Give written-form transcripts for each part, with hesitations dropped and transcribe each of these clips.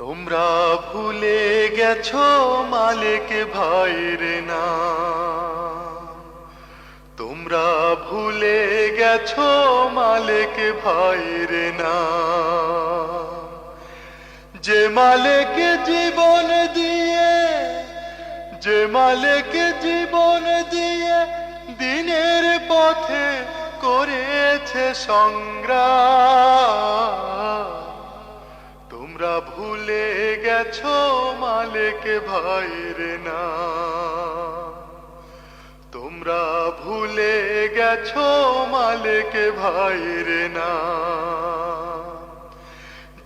তোমরা ভুলে গেছো মালিক ভাইয়ের নাম। তোমরা ভুলে গেছো মালিক ভাইয়ের নাম। যে মালিক জীবন দিয়ে, যে মালিক জীবন দিয়ে দিনের পথে করেছে সংগ্রাম। তোমরা ভুলে গেছো মালিক ভাইয়ের নাম। তোমরা ভুলে গেছো মালিক ভাইয়ের নাম।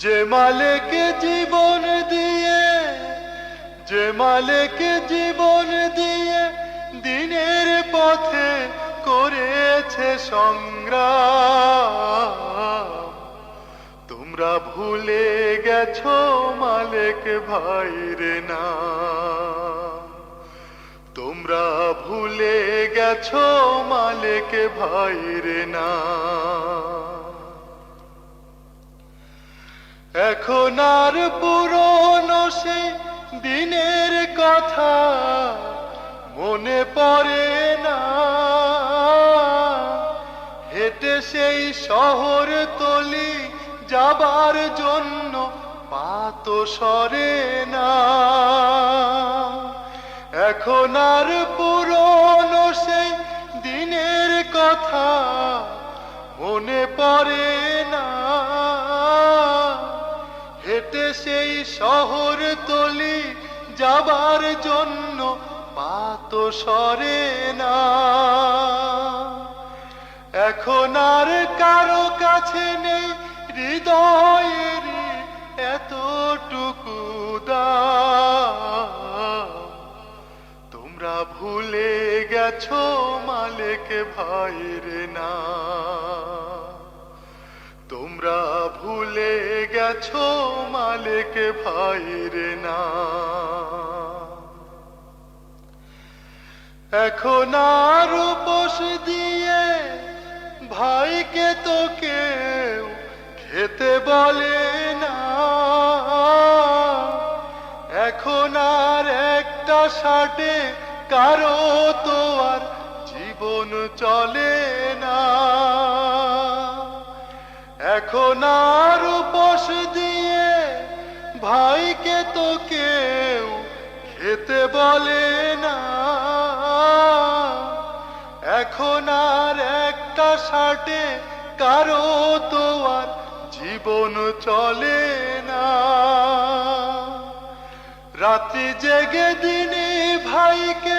যে মালিক জীবন দিয়ে, যে মালিক জীবন দিয়ে দিনের পথে করেছে সংগ্রাম। তোমরা ভুলে গেছো মালিক ভাইয়ের নাম। তোমরা ভুলে গেছো মালিক ভাইয়ের নাম। এখন আর পুরনো সেই দিনের কথা মনে পড়ে না। হেঁটে সেই শহর তলি যাবার জন্য পা তো সরে না। এখন আর পুরনো সেই দিনের কথা মনে পড়ে না। হেঁটে সেই শহর তলি যাবার জন্য পা তো সরে না। এখন আর কারো কাছে নেই হৃদয়ের এতটুকু দাম। তোমরা ভুলে গেছো মালিক ভাইয়ের নাম। তোমরা ভুলে গেছো মালিক ভাইয়ের নাম। এখন আর উপোস দিয়ে ভাইকে তো কেউ খেতে বলে না। এখন আর একটা ষাটে কারো তো আর জীবন চলে না। এখন আর উপোস দিয়ে ভাইকে তো কেউ খেতে বলে না। এখন আর একটা ষাটে কারো তো আর জীবন চলে না। রাত্রি জেগে দিনে ভাইকে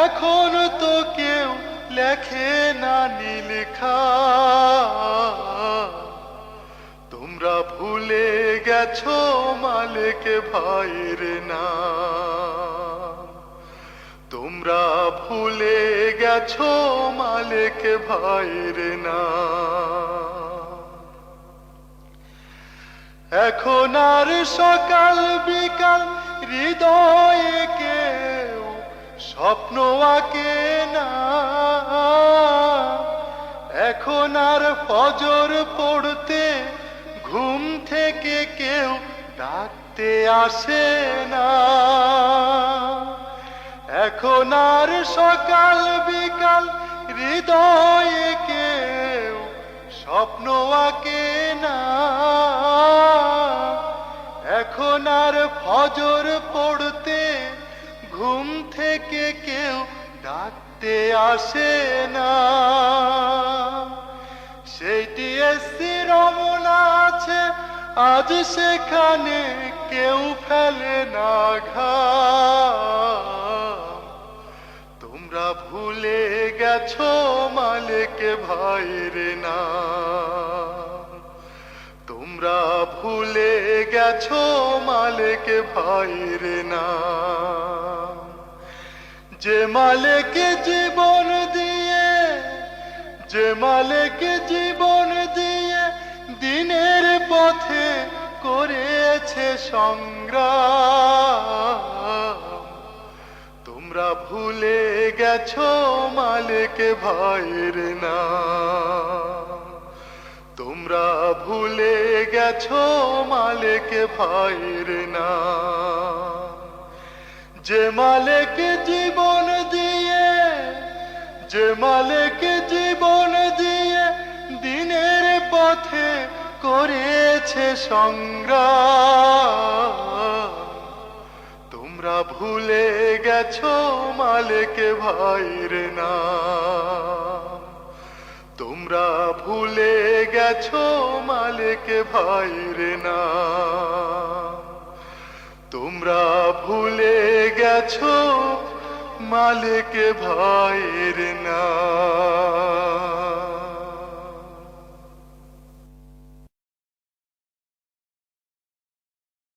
এখন তো কেউ লেখে না নীলখা। তোমরা ভুলে গেছো মালিক ভাইয়ের নাম। তোমরা ভুলে গেছো মালিক ভাইয়ের নাম। এখন আর সকাল বিকাল হৃদয়ে কেউ স্বপ্ন আঁকে না। এখন আর ফজর পড়তে ঘুম থেকে কেউ ডাকতে আসে না। এখন আর সকাল বিকাল হৃদয়ে কেউ স্বপ্ন আঁকে না। এখন আর ফজর পড়তে ঘুম থেকে কেউ ডাকতে আসে না। সেইটি এসি রমনা আছে আজ সেখানে কেউ ফেলে না ঘাম। তোমরা ভুলে গেছো মালিক ভাইয়ের নাম। তোমরা ভুলে গেছো মালিক ভাইয়ের নাম। যে মালিক জীবন দিয়ে, যে মালিক জীবন দিয়ে দিনের পথে করেছে সংগ্রাম। তোমরা ভুলে গেছো মালিক ভাইয়ের নাম। তোমরা তোমরা ভুলে গেছো মালিক ভাইয়ের নাম, যে মালিক জীবন দিয়ে, যে মালিক জীবন দিয়ে দিনের পথে করেছে সংগ্রাম। তোমরা ভুলে গেছো মালিক ভাইয়ের নাম, তোমরা ভুলে গেছো মালিক ভাইয়ের নাম, তোমরা ভুলে গেছো মালিক ভাইয়ের নাম।